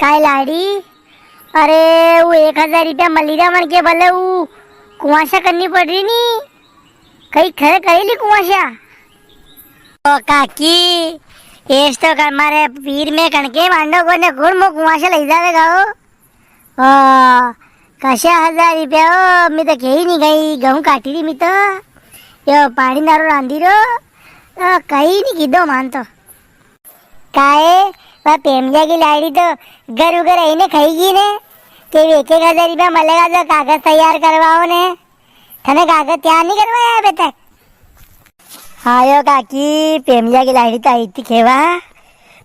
काय लाडी? अरे वो 1,000 रुपया मलिरा मन के भले वो कुआशा करनी पड़ रही नी कहीं खरे करेली कुआशा। ओ काकी एस तो हमारे पीर में कणके मांडो को ने गुण मो कुआशा लई जावेगा हो। कशा 1,000 रुपया हो? मी तो कही नहीं गई गहूँ काटी रही मी तो यो पानी दारू रांधी रो कहीं नहीं कीधो मान तो काए वह पेमजा की लाड़ी तो घर उगर आईने खाईगी ने कि 1,000 रुपया मलेगा जो कागज तैयार करवाओ ने थने कागज तैयार नहीं करवाया अभी तक। हाँ यो काकी पेमजा की लाड़ी तो आई थी खेवा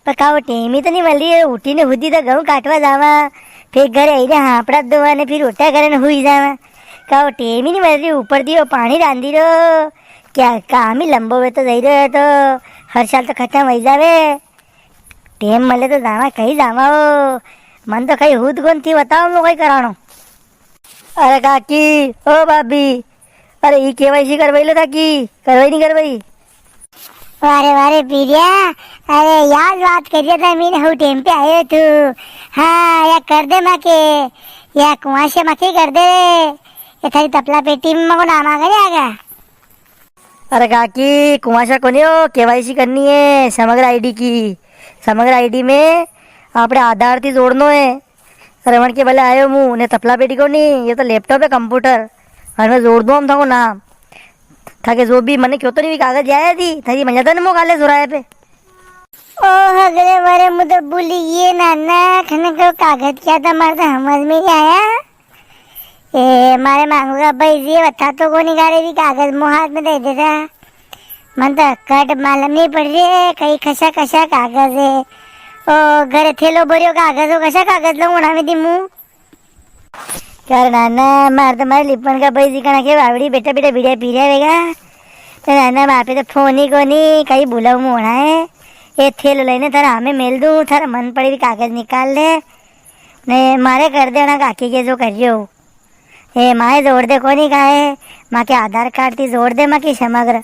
पर का टेमी तो नहीं मिल रही है। उठी ने हुदी तो गहूँ काटवा जावा फिर घर आई ने हापड़ा धोवा ने फिर उठा करे ने हुई जावा का टेमी नहीं मिल रही। ऊपर दियो पानी रांधी रो क्या काम ही लंबो वे तो जाई रहे तो हर साल तो खत्म हो जावे टेम मले तो जावा कहीं जावा हो मन तो कहीं हुद कौन थी बताओ मैं कहीं करानो। अरे काकी ओ भाभी अरे ये केवाईसी करवाई लो काकी करवाई नहीं करवाई। वारे वारे पीरिया अरे याद बात करिए था मैंने हु टेम पे आए तू। हाँ या कर दे माँ के या कुआशे मके कर दे ये थारी तपला पेटी में मको नाम आ गया आगा। अरे काकी कुआशा कोनी हो केवाईसी करनी है समग्र आईडी की। समग्र आईडी में आपने आधार थी जोड़नो है रमन के भले आयो मुँह ने तपला पेटी को नहीं ये तो लैपटॉप है कंप्यूटर और मैं जोड़ दो हम था नाम था के जो भी मैंने क्यों तो नहीं भी कागज आया थी थारी मजा था ना मुँह काले सुराए पे। ओ हगरे मारे मुँह तो भूली ये नाना खने को कागज क्या था मारे तो समझ में नहीं आया। ए मारे मांगूंगा भाई ये बता तो को निकाले भी कागज मुँह हाथ में दे देता मन तो कट मालूम नहीं पड़ रही है कहीं कशा कशा कागज है। ओ घर थे लो बोरियो कागज हो कशा कागज लो उड़ा में दी मुँह कर नाना मार तो मारे लिपन का भाई जिकना के बावड़ी बेटा बेटा बिड़िया पी रहा है तो नाना बापे तो फोन ही को नहीं कहीं बुलाऊ मुँह होना है ये थेलो लेने थारा हमें मेल दूँ थारा मन पड़े भी कागज निकाल ले नहीं मारे कर दे ना काकी के जो करियो ए माए जोड़ दे को नहीं कहा है माँ के आधार कार्ड थी जोड़ दे माँ की समग्र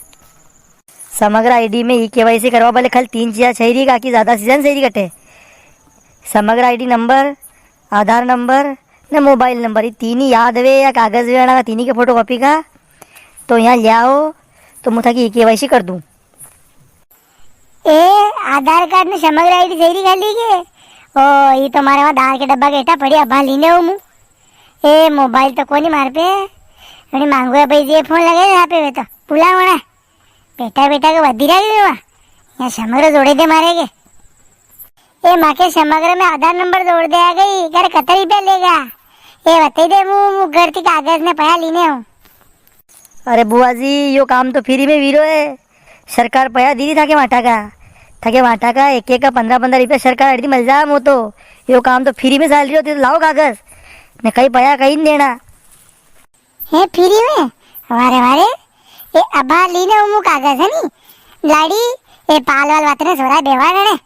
समग्र आईडी में ई केवाईसी करवा भले कल 3 चीज़ सही काकी ज़्यादा सीजन सही कटे समग्र आईडी नंबर आधार नंबर ने मोबाइल नंबर ये 3 ही याद वे या कागज वे आना 3 ही के फोटो कॉपी का तो यहाँ ले आओ तो मुझे की केवाईसी कर दूँ। ए आधार कार्ड ने समग्र आईडी सही खाली के ओ ये तो हमारे वहाँ दाल के डब्बा गेटा पड़ी अब लीने हो मुँह ए मोबाइल तो कोनी मार पे अरे मांगो भाई ये फोन लगे यहाँ पे तो पुला होना बेटा बेटा को बदी रही हुआ यहाँ समग्र जोड़े दे मारेगे ए माँ के समग्र में आधार नंबर जोड़ दे आ गई घर 70 रुपया लेगा ये बता दे मुँह घर की कागज ने पया लीने हो। अरे बुआ जी यो काम तो फ्री में वीरो है सरकार पया दीदी था के माटा का एक का 15-15 रुपया सरकार अड़ी मिल जा मो तो यो काम तो फ्री में सैलरी होती तो लाओ कागज ने कहीं पया कहीं नहीं देना है फ्री में। हमारे हमारे ये अबा लीने उमु कागज है नी लाड़ी ये पाल वाल वातने सोरा बेवाड़ ने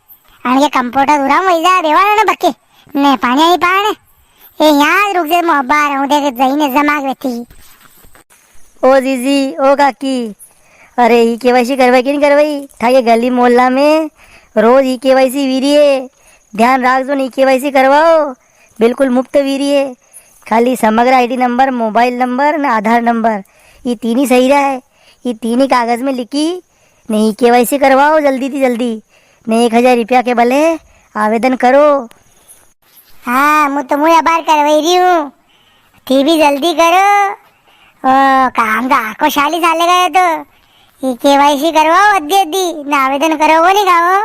आने कंप्यूटर दूरा वही जा बेवाड़ ने बक्के ने पानी आई पाने ये यहाँ रुक जा मोहब्बा रहूँ देख जही ने जमा बैठी। ओ जीजी ओ काकी अरे ई केवाईसी करवाई कि नहीं करवाई था ये गली मोहल्ला में रोज ई केवाईसी वीरी है ध्यान रख दो ई केवाईसी करवाओ बिल्कुल मुफ्त वीरी है खाली समग्र आईडी नंबर मोबाइल नंबर न आधार नंबर ये 3 ही सही रहा है ये 3 ही कागज में लिखी नहीं केवाईसी करवाओ जल्दी थी जल्दी नहीं 1,000 रुपया के भले आवेदन करो। हाँ मुँह तो मुँह बार करवाई रही हूँ थी भी जल्दी करो काम का आको 40 साल गए तो ये केवाईसी करवाओ अद्दी अद्दी न आवेदन करो वो नहीं खाओ।